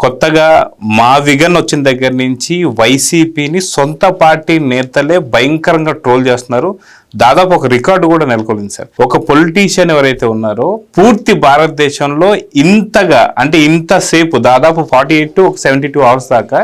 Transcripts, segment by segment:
కొత్తగా మా విగన్ వచ్చిన దగ్గర నుంచి వైసీపీని సొంత పార్టీ నేతలే భయంకరంగా ట్రోల్ చేస్తున్నారు. దాదాపు ఒక రికార్డు కూడా నెలకొల్లింది సార్. ఒక పొలిటీషియన్ ఎవరైతే ఉన్నారో పూర్తి భారతదేశంలో ఇంతగా అంటే ఇంతసేపు దాదాపు 48 to 72 hours దాకా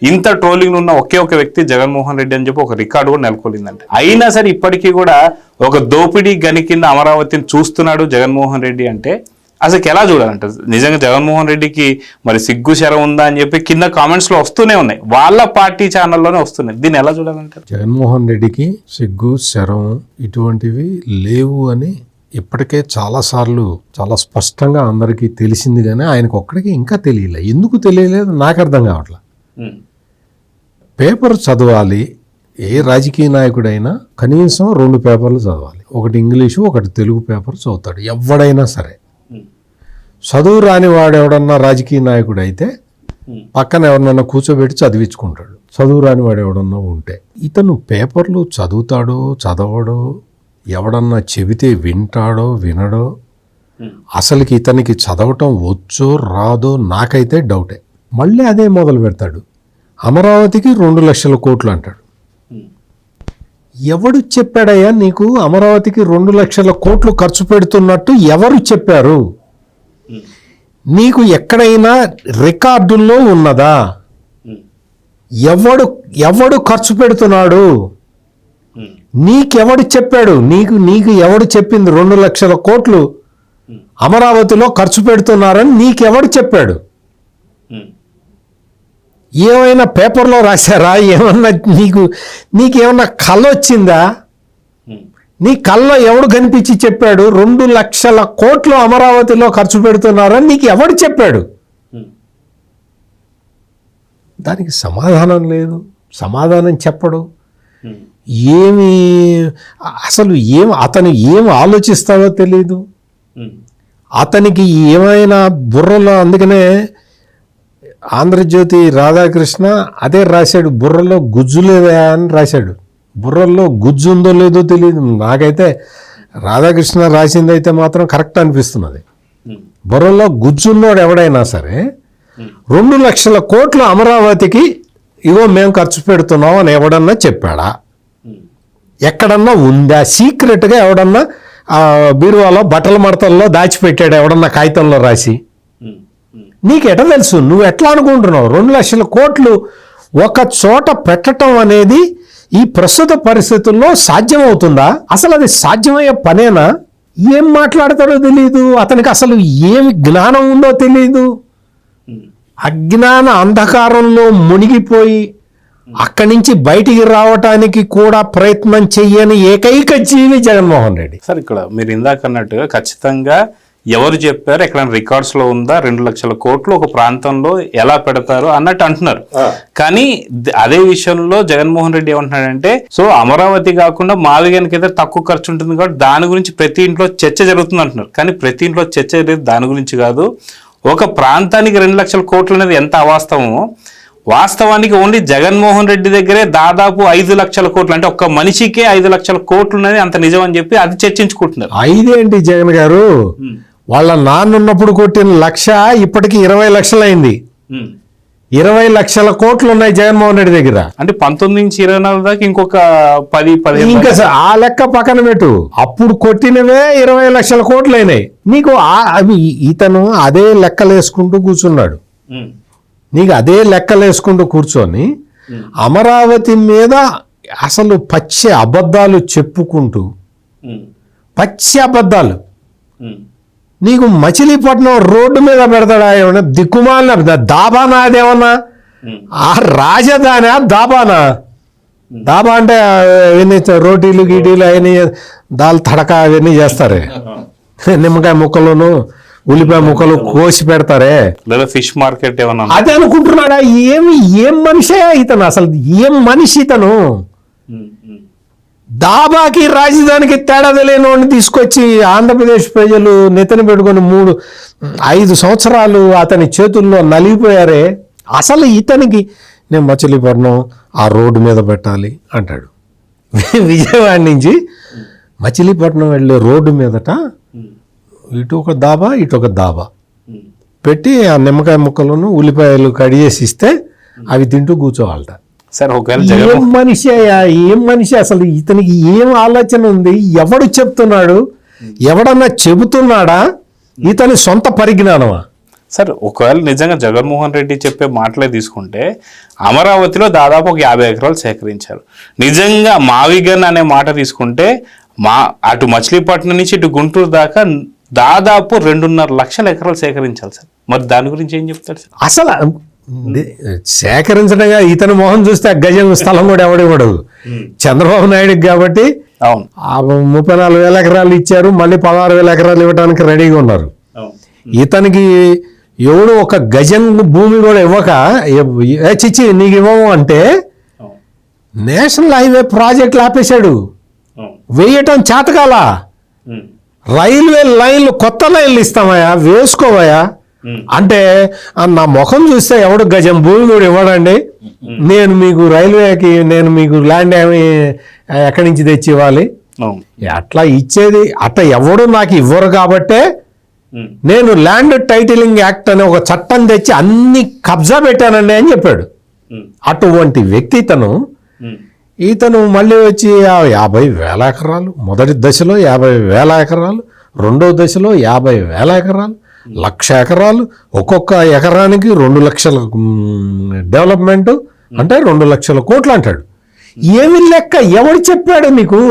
ఇంత ట్రోలింగ్ ఉన్న ఒకే ఒక వ్యక్తి జగన్మోహన్ రెడ్డి అని చెప్పి ఒక రికార్డు కూడా నెలకొల్లిందంట. అయినా సరే ఇప్పటికీ కూడా ఒక దోపిడీ గని కింద అమరావతిని చూస్తున్నాడు జగన్మోహన్ రెడ్డి అంటే అసలు ఎలా చూడాలంట? నిజంగా జగన్మోహన్ రెడ్డికి మరి సిగ్గు శరం ఉందా అని చెప్పి కింద కామెంట్స్ లో వస్తూనే ఉన్నాయి, వాళ్ళ పార్టీ ఛానల్లోనే వస్తున్నాయి. దీన్ని ఎలా చూడాలంటారు? జగన్మోహన్ రెడ్డికి సిగ్గు శరం ఇటువంటివి లేవు అని ఇప్పటికే చాలాసార్లు చాలా స్పష్టంగా అందరికీ తెలిసింది, కానీ ఆయనకు ఒక్కడికి ఇంకా తెలియలే. ఎందుకు తెలియలేదు నాకు అర్థం కావట్లేదు. పేపర్ చదవాలి, ఏ రాజకీయ నాయకుడైనా కనీసం 2 పేపర్లు చదవాలి. ఒకటి ఇంగ్లీషు, ఒకటి తెలుగు పేపర్ చదువుతాడు ఎవడైనా సరే. చదువు రాని వాడు ఎవడన్నా రాజకీయ నాయకుడు అయితే పక్కన ఎవరినన్నా కూర్చోబెట్టి చదివించుకుంటాడు. చదువు రాని వాడు ఎవడన్నా ఉంటే ఇతను పేపర్లు చదువుతాడో చదవడో, ఎవడన్నా చెబితే వింటాడో వినడో, అసలుకి ఇతనికి చదవటం వచ్చో రాదో నాకైతే డౌటే. మళ్ళీ అదే మొదలు పెడతాడు, అమరావతికి 2 లక్షల కోట్లు అంటాడు. ఎవడు చెప్పాడయ్యా నీకు అమరావతికి 2 లక్షల కోట్లు ఖర్చు పెడుతున్నట్టు? ఎవరు చెప్పారు నీకు? ఎక్కడైనా రికార్డుల్లో ఉన్నదా? ఎవడు ఖర్చు పెడుతున్నాడు? నీకెవడు చెప్పాడు? నీకు ఎవడు చెప్పింది 2 లక్షల కోట్లు అమరావతిలో ఖర్చు పెడుతున్నారని నీకెవడు చెప్పాడు? ఏమైనా పేపర్లో రాశారా? ఏమన్నా నీకేమన్నా కళ వచ్చిందా? నీ కళ్ళలో ఎవడు కనిపించి చెప్పాడు 2 లక్షల కోట్లు అమరావతిలో ఖర్చు పెడుతున్నారని నీకు ఎవడు చెప్పాడు? దానికి సమాధానం లేదు, సమాధానం చెప్పడు. అతను ఏం ఆలోచిస్తాడో తెలీదు. అతనికి ఏమైనా బుర్రలో, అందుకనే ఆంధ్రజ్యోతి రాధాకృష్ణ అదే రాశాడు, బుర్రలో గుజ్జు లేదా అని రాశాడు. బుర్రల్లో గుజ్జు ఉందో లేదో తెలియదు. నాకైతే రాధాకృష్ణ రాసింది అయితే మాత్రం కరెక్ట్ అనిపిస్తున్నది. బుర్రలో గుజ్జున్నోడు ఎవడైనా సరే 2 లక్షల కోట్లు అమరావతికి ఇగో మేము ఖర్చు పెడుతున్నాం అని ఎవడన్నా చెప్పాడా? ఎక్కడన్నా ఉందా? సీక్రెట్గా ఎవడన్నా బీరువాలో బట్టల మడతల్లో దాచిపెట్టాడు ఎవడన్నా కాగితంలో రాసి? నీకెట తెలుసు? నువ్వు ఎట్లా అనుకుంటున్నావు? 2 లక్షల కోట్లు ఒక చోట పెట్టడం అనేది ఈ ప్రస్తుత పరిస్థితుల్లో సాధ్యమవుతుందా? అసలు అది సాధ్యమయ్యే పనేనా? ఏం మాట్లాడతాడో తెలియదు. అతనికి అసలు ఏమి జ్ఞానం ఉందో తెలియదు. అజ్ఞాన అంధకారంలో మునిగిపోయి అక్కడి నుంచి బయటికి రావటానికి కూడా ప్రయత్నం చెయ్యని ఏకైక జీవి జగన్మోహన్ రెడ్డి. సార్, ఇక్కడ మీరు ఇందాక అన్నట్టుగా ఖచ్చితంగా ఎవరు చెప్పారు, ఎక్కడ రికార్డ్స్ లో ఉందా 2 లక్షల కోట్లు ఒక ప్రాంతంలో ఎలా పెడతారు అన్నట్టు అంటున్నారు. కానీ అదే విషయంలో జగన్మోహన్ రెడ్డి ఏమంటున్నాడంటే, సో అమరావతి కాకుండా మావిగానికి అయితే తక్కువ ఖర్చు ఉంటుంది కాబట్టి దాని గురించి ప్రతి ఇంట్లో చర్చ జరుగుతుంది అంటున్నారు. కానీ ప్రతి ఇంట్లో చర్చ లేదు, దాని గురించి కాదు. ఒక ప్రాంతానికి 2 లక్షల కోట్లు అనేది ఎంత అవాస్తవమో, వాస్తవానికి ఓన్లీ జగన్మోహన్ రెడ్డి దగ్గరే దాదాపు 5 లక్షల కోట్లు, అంటే ఒక్క మనిషికే 5 లక్షల కోట్లు అనేది అంత నిజం అని చెప్పి అది చర్చించుకుంటున్నారు. 5 ఏంటి జగన్ గారు? వాళ్ళ నాన్నున్నప్పుడు కొట్టిన 1,00,000 ఇప్పటికి 20 లక్షలైంది. 20 లక్షల కోట్లు ఉన్నాయి జగన్మోహన్ రెడ్డి దగ్గర. అంటే 19 నుంచి 24 దాకా ఇంకొక 10-15 ఇంకా ఆ లెక్క పక్కన పెట్టు. అప్పుడు కొట్టినవే 20 లక్షల కోట్లు అయినాయి. నీకు ఇతను అదే లెక్కలేసుకుంటూ కూర్చున్నాడు. నీకు అదే లెక్కలేసుకుంటూ కూర్చొని అమరావతి మీద అసలు పచ్చి అబద్ధాలు చెప్పుకుంటూ, పచ్చి అబద్ధాలు. నీకు మచిలీపట్నం రోడ్డు మీద పెడతాడా? ఏమన్నా దిక్కుమాలిన దాబానా? అదేమన్నా ఆ రాజధాని దాబానా? దాబా అంటే అవన్నీ రోటీలు గీటీలు అవన్నీ దాల్ తడక అవన్నీ చేస్తారే, నిమ్మకాయ ముక్కలను ఉల్లిపాయ ముక్కలు కోసి పెడతారే, లేదా ఫిష్ మార్కెట్ ఏమన్నా అదే అనుకుంటున్నాడా? ఏం మనిషే ఇతను? అసలు ఏం మనిషి ఇతను? దాబాకి రాజధానికి తేడా తెలియని వాడిని తీసుకొచ్చి ఆంధ్రప్రదేశ్ ప్రజలు నెత్తిన పెట్టుకొని 5 సంవత్సరాలు అతని చేతుల్లో నలిగిపోయారే. అసలు ఇతనికి నేను మచిలీపట్నం ఆ రోడ్డు మీద పెట్టాలి అంటాడు. విజయవాడ నుంచి మచిలీపట్నం వెళ్ళే రోడ్డు మీదట ఇటు ఒక దాబా, ఇటు ఒక దాబా పెట్టి ఆ నిమ్మకాయ ముక్కలను ఉల్లిపాయలు కడిగేసి ఇస్తే అవి తింటూ కూర్చోవాలట. సార్ ఒకవేళ ఏం మనిషి అయ్యా, ఏం మనిషి అసలు, ఇతనికి ఏం ఆలోచన ఉంది, ఎవడు చెప్తున్నాడు, ఎవడన్నా చెబుతున్నాడా, ఇతని సొంత పరిజ్ఞానమా? సార్ ఒకవేళ నిజంగా జగన్మోహన్ రెడ్డి చెప్పే మాటలే తీసుకుంటే అమరావతిలో దాదాపు ఒక 50 ఎకరాలు సేకరించారు. నిజంగా మావిగన్ అనే మాట తీసుకుంటే అటు మచిలీపట్నం నుంచి ఇటు గుంటూరు దాకా దాదాపు 2.5 లక్షల ఎకరాలు సేకరించాలి సార్. మరి దాని గురించి ఏం చెప్తారు సార్? అసలు సేకరించడంగా ఇతని మొహం చూస్తే ఆ గజం స్థలం కూడా ఎవడివ్వడు. చంద్రబాబు నాయుడుకి కాబట్టి అవును 34,000 ఎకరాలు ఇచ్చారు, మళ్ళీ 16,000 ఎకరాలు ఇవ్వడానికి రెడీగా ఉన్నారు. ఇతనికి ఎవడు ఒక గజం భూమి కూడా ఇవ్వక చిచ్చి నీకు ఇవ్వము అంటే నేషనల్ హైవే ప్రాజెక్టులు ఆపేశాడు. వేయటం చేతకాల. రైల్వే లైన్లు కొత్త లైన్లు ఇస్తామయ్యా, వేసుకోవయ్యా అంటే నా ముఖం చూస్తే ఎవడు గజం భూమి కూడా ఇవ్వడండి, నేను మీకు రైల్వేకి నేను మీకు ల్యాండ్ ఏమి ఎక్కడి నుంచి తెచ్చి ఇవ్వాలి, అట్లా ఇచ్చేది అట్లా ఎవడు నాకు ఇవ్వరు కాబట్టే నేను ల్యాండ్ టైటిలింగ్ యాక్ట్ అనే ఒక చట్టం తెచ్చి అన్ని కబ్జా పెట్టానండి అని చెప్పాడు. అటువంటి వ్యక్తి ఇతను మళ్ళీ వచ్చి 50,000 ఎకరాలు, మొదటి దశలో 50,000 ఎకరాలు, రెండో దశలో 50,000 ఎకరాలు, 1,00,000 ఎకరాలు, ఒక్కొక్క ఎకరానికి 2 లక్షల డెవలప్మెంట్ అంటే 2 లక్షల కోట్లు అంటాడు. ఏమి లెక్క? ఎవడు చెప్పాడు నీకు?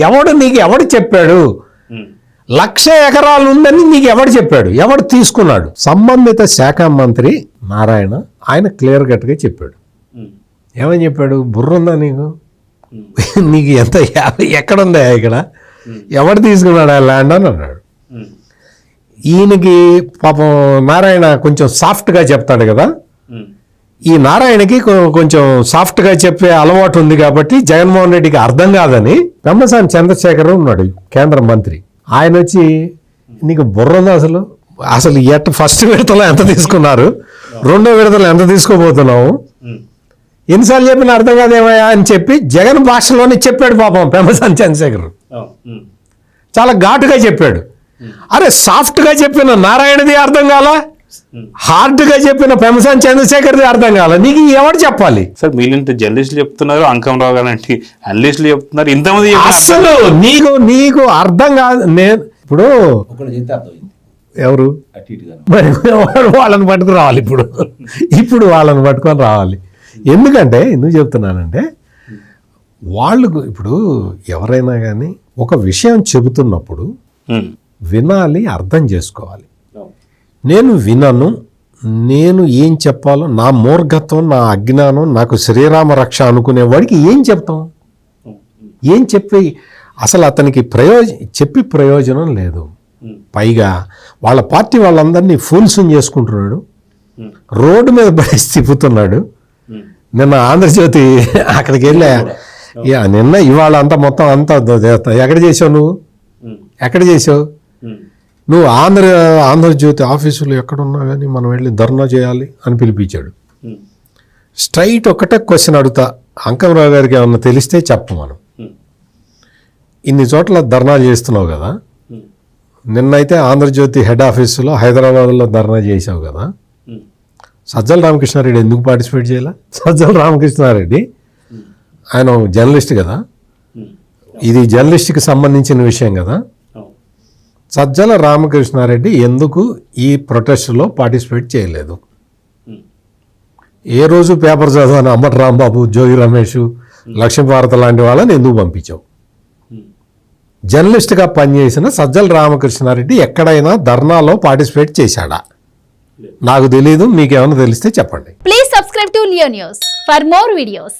ఎవడు చెప్పాడు? 1,00,000 ఎకరాలు ఉందని నీకు ఎవడు చెప్పాడు? ఎవడు తీసుకున్నాడు? సంబంధిత శాఖ మంత్రి నారాయణ ఆయన క్లియర్ కట్గా చెప్పాడు. ఏమని చెప్పాడు? బుర్ర ఉందా నీకు? నీకు ఎంత ఎక్కడుందా ఇక్కడ? ఎవడు తీసుకున్నాడు ఆ ల్యాండ్ అని అన్నాడు. ఈయనకి పాపం నారాయణ కొంచెం సాఫ్ట్గా చెప్తాడు కదా. ఈ నారాయణకి కొంచెం సాఫ్ట్గా చెప్పే అలవాటు ఉంది కాబట్టి జగన్మోహన్ రెడ్డికి అర్థం కాదని పెమ్మసాని చంద్రశేఖర్ ఉన్నాడు కేంద్ర మంత్రి. ఆయన వచ్చి నీకు బుర్ర ఉందా అసలు ఫస్ట్ విడతలో ఎంత తీసుకున్నారు, రెండో విడతలో ఎంత తీసుకోబోతున్నావు, ఎన్నిసార్లు చెప్పిన అర్థం కాదేమయ్యా అని చెప్పి జగన్ భాషలోనే చెప్పాడు పాపం పెమ్మసాని చంద్రశేఖర్. చాలా ఘాటుగా చెప్పాడు. అరే సాఫ్ట్గా చెప్పిన నారాయణది అర్థం కాల, హార్డ్గా చెప్పిన పెమ్మసాని చంద్రశేఖర్ది అర్థం కాల, నీకు ఎవరు చెప్పాలి? సార్ మీరింత జర్నలిస్టులు చెప్తున్నారు, అంకంరావు గారు అంటే అనలిస్టులు చెప్తున్నారు, ఇంతమంది అసలు నీకు అర్థం కాదు. నేను ఇప్పుడు ఎవరు మరి వాళ్ళని పట్టుకుని రావాలి, ఇప్పుడు వాళ్ళని పట్టుకొని రావాలి. ఎందుకు చెప్తున్నానంటే వాళ్ళకు ఇప్పుడు ఎవరైనా కానీ ఒక విషయం చెబుతున్నప్పుడు వినాలి, అర్థం చేసుకోవాలి. నేను వినను, నేను ఏం చెప్పాలో నా మూర్ఘత్వం, నా అజ్ఞానం, నాకు శ్రీరామ రక్ష అనుకునేవాడికి ఏం చెప్తాం? ఏం చెప్పి అసలు అతనికి చెప్పి ప్రయోజనం లేదు. పైగా వాళ్ళ పార్టీ వాళ్ళందరినీ ఫూల్స్ని చేసుకుంటున్నాడు, రోడ్డు మీద పడేసి తిప్పుతున్నాడు. నిన్న ఆంధ్రజ్యోతి అక్కడికి వెళ్ళా, నిన్న ఇవాళ అంతా మొత్తం అంతా ఎక్కడ చేసావు నువ్వు? ఆంధ్రజ్యోతి ఆఫీసులో ఎక్కడున్నా కానీ మనం వెళ్ళి ధర్నా చేయాలి అని పిలిపించాడు. స్ట్రైట్ ఒకటే క్వశ్చన్ అడుగుతా, అంకంరావు గారికి ఏమన్నా తెలిస్తే చెప్పమను. ఇన్ని చోట్ల ధర్నాలు చేస్తున్నావు కదా, నిన్నైతే ఆంధ్రజ్యోతి హెడ్ ఆఫీసులో హైదరాబాద్లో ధర్నా చేసావు కదా, సజ్జల రామకృష్ణారెడ్డి ఎందుకు పార్టిసిపేట్ చేయాల? సజ్జల రామకృష్ణారెడ్డి ఆయన జర్నలిస్ట్ కదా, ఇది జర్నలిస్ట్కి సంబంధించిన విషయం కదా. సజ్జల రామకృష్ణారెడ్డి ఎందుకు ఈ ప్రొటెస్ట్లో పార్టిసిపేట్ చేయలేదు? ఏ రోజు పేపర్ చదవని అంబటి రాంబాబు, జోగి రమేష్, లక్ష్మీభారత లాంటి వాళ్ళని ఎందుకు పంపించావు? జర్నలిస్ట్గా పనిచేసిన సజ్జల రామకృష్ణారెడ్డి ఎక్కడైనా ధర్నాలో పార్టిసిపేట్ చేశాడా? నాకు తెలీదు, మీకేమైనా తెలిస్తే చెప్పండి. Please subscribe to Leo news for more videos.